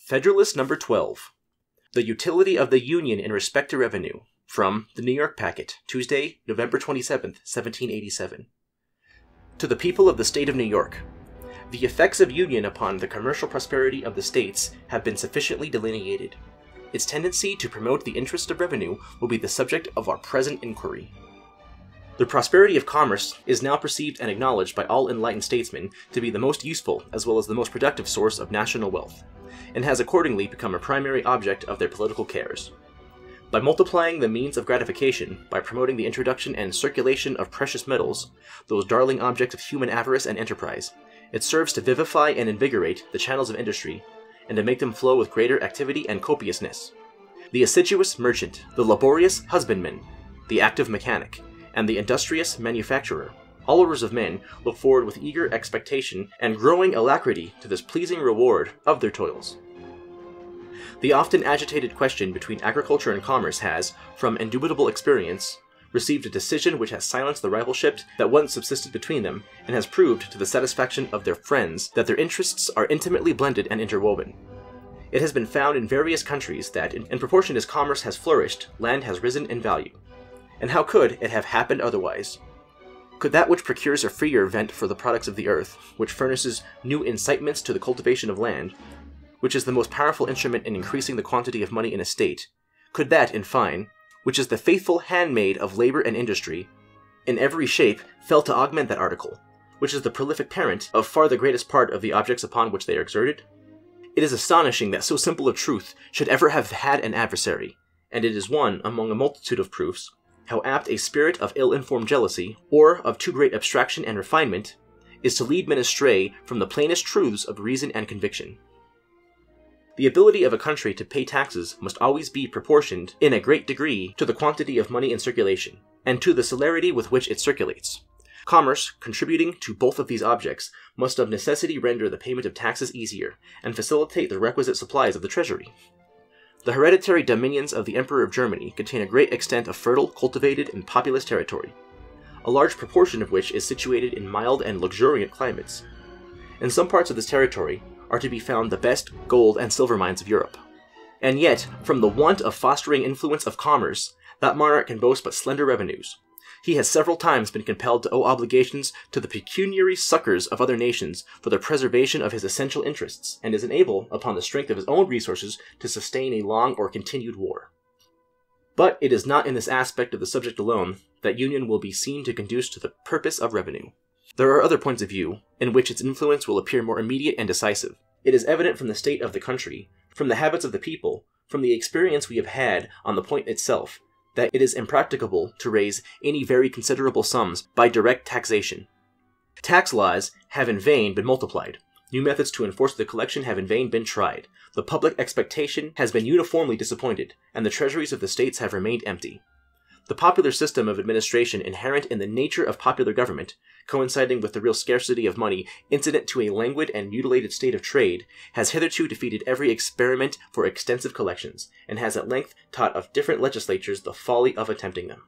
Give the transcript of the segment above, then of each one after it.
Federalist Number 12. The Utility of the Union in Respect to Revenue. From the New York Packet, Tuesday, November 27, 1787. To the People of the State of New York. The effects of union upon the commercial prosperity of the states have been sufficiently delineated. Its tendency to promote the interest of revenue will be the subject of our present inquiry. The prosperity of commerce is now perceived and acknowledged by all enlightened statesmen to be the most useful as well as the most productive source of national wealth, and has accordingly become a primary object of their political cares. By multiplying the means of gratification, by promoting the introduction and circulation of precious metals, those darling objects of human avarice and enterprise, it serves to vivify and invigorate the channels of industry, and to make them flow with greater activity and copiousness. The assiduous merchant, the laborious husbandman, the active mechanic, and the industrious manufacturer, all orders of men, look forward with eager expectation and growing alacrity to this pleasing reward of their toils. The often agitated question between agriculture and commerce has, from indubitable experience, received a decision which has silenced the rivalship that once subsisted between them, and has proved to the satisfaction of their friends that their interests are intimately blended and interwoven. It has been found in various countries that, in proportion as commerce has flourished, land has risen in value. And how could it have happened otherwise? Could that which procures a freer vent for the products of the earth, which furnishes new incitements to the cultivation of land, which is the most powerful instrument in increasing the quantity of money in a state, could that, in fine, which is the faithful handmaid of labor and industry, in every shape fail to augment that article, which is the prolific parent of far the greatest part of the objects upon which they are exerted? It is astonishing that so simple a truth should ever have had an adversary, and it is one among a multitude of proofs how apt a spirit of ill-informed jealousy, or of too great abstraction and refinement, is to lead men astray from the plainest truths of reason and conviction. The ability of a country to pay taxes must always be proportioned, in a great degree, to the quantity of money in circulation, and to the celerity with which it circulates. Commerce, contributing to both of these objects, must of necessity render the payment of taxes easier, and facilitate the requisite supplies of the treasury. The hereditary dominions of the Emperor of Germany contain a great extent of fertile, cultivated, and populous territory, a large proportion of which is situated in mild and luxuriant climates. In some parts of this territory are to be found the best gold and silver mines of Europe. And yet, from the want of fostering influence of commerce, that monarch can boast but slender revenues. He has several times been compelled to owe obligations to the pecuniary succors of other nations for the preservation of his essential interests, and is unable, upon the strength of his own resources, to sustain a long or continued war. But it is not in this aspect of the subject alone that union will be seen to conduce to the purpose of revenue. There are other points of view, in which its influence will appear more immediate and decisive. It is evident from the state of the country, from the habits of the people, from the experience we have had on the point itself, that it is impracticable to raise any very considerable sums by direct taxation. Tax laws have in vain been multiplied. New methods to enforce the collection have in vain been tried. The public expectation has been uniformly disappointed, and the treasuries of the states have remained empty. The popular system of administration inherent in the nature of popular government, coinciding with the real scarcity of money incident to a languid and mutilated state of trade, has hitherto defeated every experiment for extensive collections, and has at length taught of different legislatures the folly of attempting them.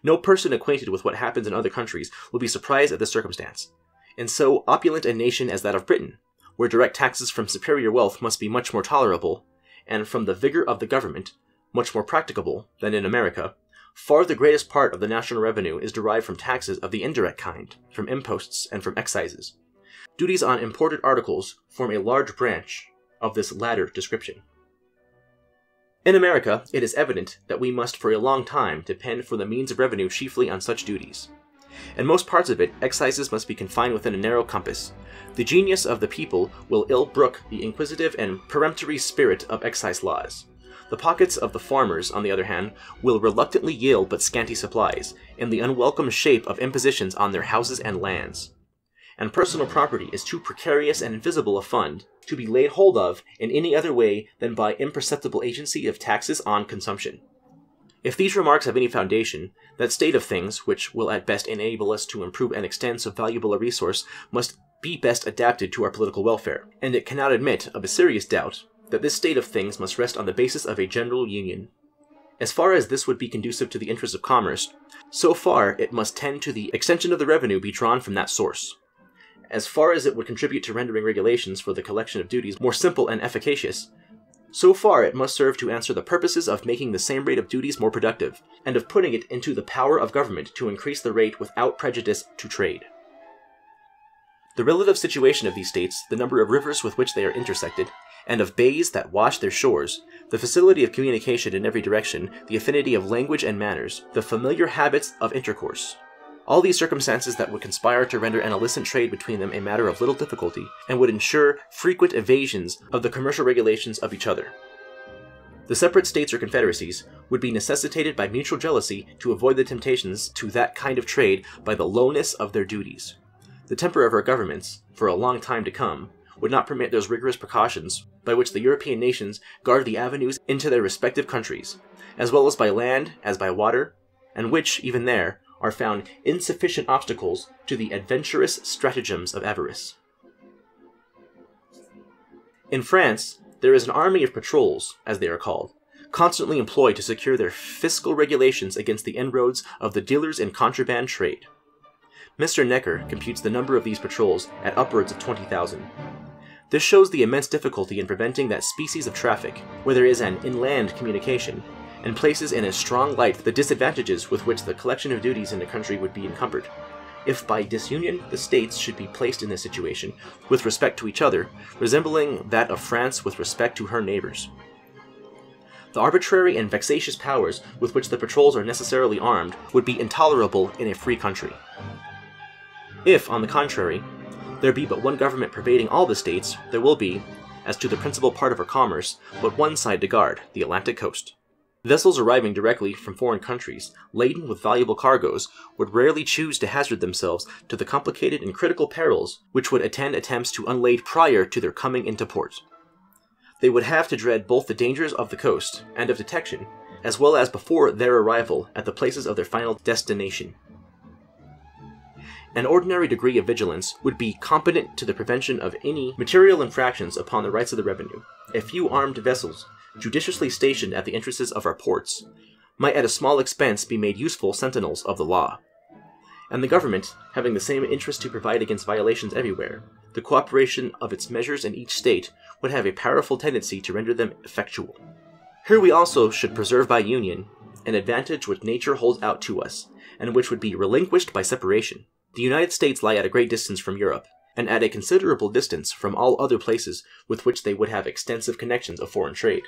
No person acquainted with what happens in other countries will be surprised at this circumstance. In so opulent a nation as that of Britain, where direct taxes from superior wealth must be much more tolerable, and from the vigor of the government much more practicable than in America, far the greatest part of the national revenue is derived from taxes of the indirect kind, from imposts and from excises. Duties on imported articles form a large branch of this latter description. In America, it is evident that we must for a long time depend for the means of revenue chiefly on such duties. In most parts of it, excises must be confined within a narrow compass. The genius of the people will ill brook the inquisitive and peremptory spirit of excise laws. The pockets of the farmers, on the other hand, will reluctantly yield but scanty supplies, in the unwelcome shape of impositions on their houses and lands. And personal property is too precarious and invisible a fund to be laid hold of in any other way than by imperceptible agency of taxes on consumption. If these remarks have any foundation, that state of things, which will at best enable us to improve and extend so valuable a resource, must be best adapted to our political welfare, and it cannot admit of a serious doubt that this state of things must rest on the basis of a general union. As far as this would be conducive to the interests of commerce, so far it must tend to the extension of the revenue be drawn from that source. As far as it would contribute to rendering regulations for the collection of duties more simple and efficacious, so far it must serve to answer the purposes of making the same rate of duties more productive, and of putting it into the power of government to increase the rate without prejudice to trade. The relative situation of these states, the number of rivers with which they are intersected, and of bays that wash their shores, the facility of communication in every direction, the affinity of language and manners, the familiar habits of intercourse, all these circumstances that would conspire to render an illicit trade between them a matter of little difficulty, and would ensure frequent evasions of the commercial regulations of each other. The separate states or confederacies would be necessitated by mutual jealousy to avoid the temptations to that kind of trade by the lowness of their duties. The temper of our governments, for a long time to come, would not permit those rigorous precautions by which the European nations guard the avenues into their respective countries, as well as by land as by water, and which, even there, are found insufficient obstacles to the adventurous stratagems of avarice. In France, there is an army of patrols, as they are called, constantly employed to secure their fiscal regulations against the inroads of the dealers in contraband trade. Mr. Necker computes the number of these patrols at upwards of 20,000. This shows the immense difficulty in preventing that species of traffic, where there is an inland communication, and places in a strong light the disadvantages with which the collection of duties in a country would be encumbered, if by disunion the states should be placed in this situation, with respect to each other, resembling that of France with respect to her neighbors. The arbitrary and vexatious powers with which the patrols are necessarily armed would be intolerable in a free country. If, on the contrary, there be but one government pervading all the states, there will be, as to the principal part of our commerce, but one side to guard, the Atlantic coast. Vessels arriving directly from foreign countries, laden with valuable cargoes, would rarely choose to hazard themselves to the complicated and critical perils which would attend attempts to unlade prior to their coming into port. They would have to dread both the dangers of the coast and of detection, as well as before their arrival at the places of their final destination. An ordinary degree of vigilance would be competent to the prevention of any material infractions upon the rights of the revenue. A few armed vessels, judiciously stationed at the entrances of our ports, might at a small expense be made useful sentinels of the law. And the government, having the same interest to provide against violations everywhere, the cooperation of its measures in each state would have a powerful tendency to render them effectual. Here we also should preserve by union an advantage which nature holds out to us, and which would be relinquished by separation. The United States lie at a great distance from Europe, and at a considerable distance from all other places with which they would have extensive connections of foreign trade.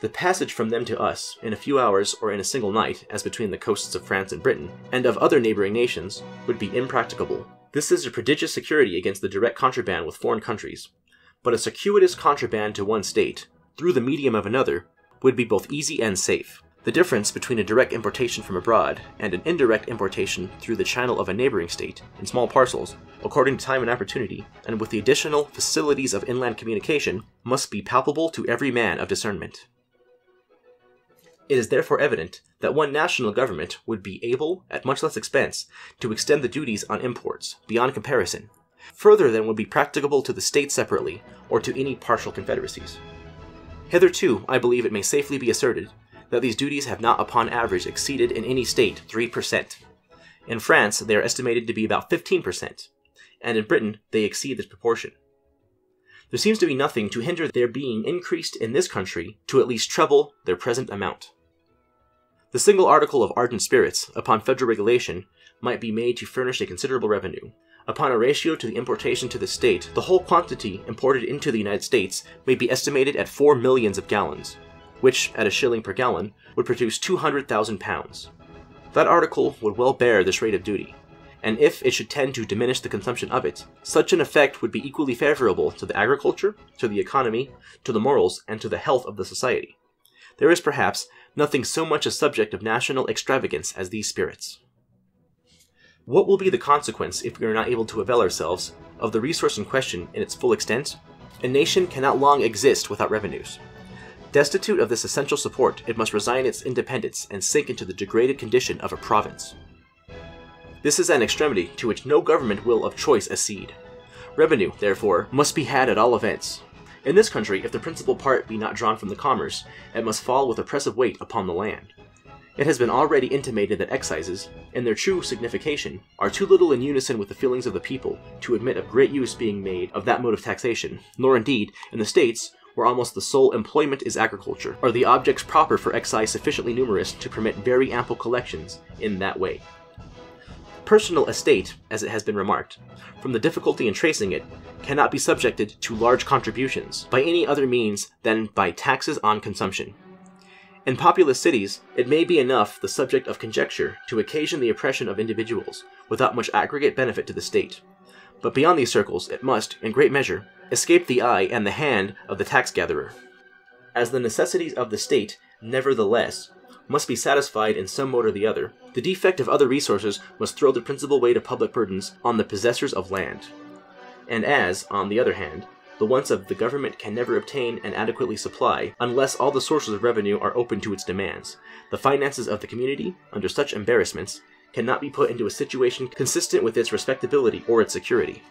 The passage from them to us, in a few hours or in a single night, as between the coasts of France and Britain, and of other neighboring nations, would be impracticable. This is a prodigious security against the direct contraband with foreign countries, but a circuitous contraband to one state, through the medium of another, would be both easy and safe. The difference between a direct importation from abroad and an indirect importation through the channel of a neighboring state, in small parcels, according to time and opportunity, and with the additional facilities of inland communication, must be palpable to every man of discernment. It is therefore evident that one national government would be able, at much less expense, to extend the duties on imports, beyond comparison, further than would be practicable to the states separately, or to any partial confederacies. Hitherto, I believe it may safely be asserted that these duties have not upon average exceeded in any state 3%. In France, they are estimated to be about 15%, and in Britain they exceed this proportion. There seems to be nothing to hinder their being increased in this country to at least treble their present amount. The single article of ardent spirits, upon federal regulation, might be made to furnish a considerable revenue. Upon a ratio to the importation to the state, the whole quantity imported into the United States may be estimated at 4 millions of gallons, which, at a shilling per gallon, would produce 200,000 pounds. That article would well bear this rate of duty, and if it should tend to diminish the consumption of it, such an effect would be equally favorable to the agriculture, to the economy, to the morals, and to the health of the society. There is, perhaps, nothing so much a subject of national extravagance as these spirits. What will be the consequence if we are not able to avail ourselves of the resource in question in its full extent? A nation cannot long exist without revenues. Destitute of this essential support, it must resign its independence and sink into the degraded condition of a province. This is an extremity to which no government will of choice accede. Revenue, therefore, must be had at all events. In this country, if the principal part be not drawn from the commerce, it must fall with oppressive weight upon the land. It has been already intimated that excises, in their true signification, are too little in unison with the feelings of the people to admit of great use being made of that mode of taxation, nor indeed, in the states, where almost the sole employment is agriculture, are the objects proper for excise sufficiently numerous to permit very ample collections in that way. Personal estate, as it has been remarked, from the difficulty in tracing it, cannot be subjected to large contributions by any other means than by taxes on consumption. In populous cities, it may be enough the subject of conjecture to occasion the oppression of individuals, without much aggregate benefit to the state. But beyond these circles, it must, in great measure, escape the eye and the hand of the tax-gatherer. As the necessities of the state, nevertheless, must be satisfied in some mode or the other, the defect of other resources must throw the principal weight of public burdens on the possessors of land. And as, on the other hand, the wants of the government can never obtain and adequately supply unless all the sources of revenue are open to its demands, the finances of the community, under such embarrassments, cannot be put into a situation consistent with its respectability or its security.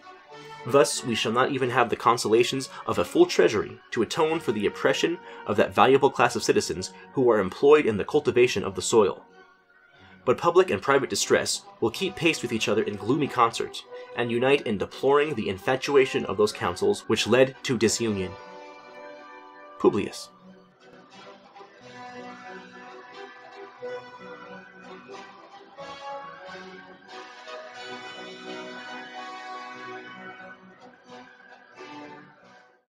Thus, we shall not even have the consolations of a full treasury to atone for the oppression of that valuable class of citizens who are employed in the cultivation of the soil. But public and private distress will keep pace with each other in gloomy concert, and unite in deploring the infatuation of those councils which led to disunion. Publius.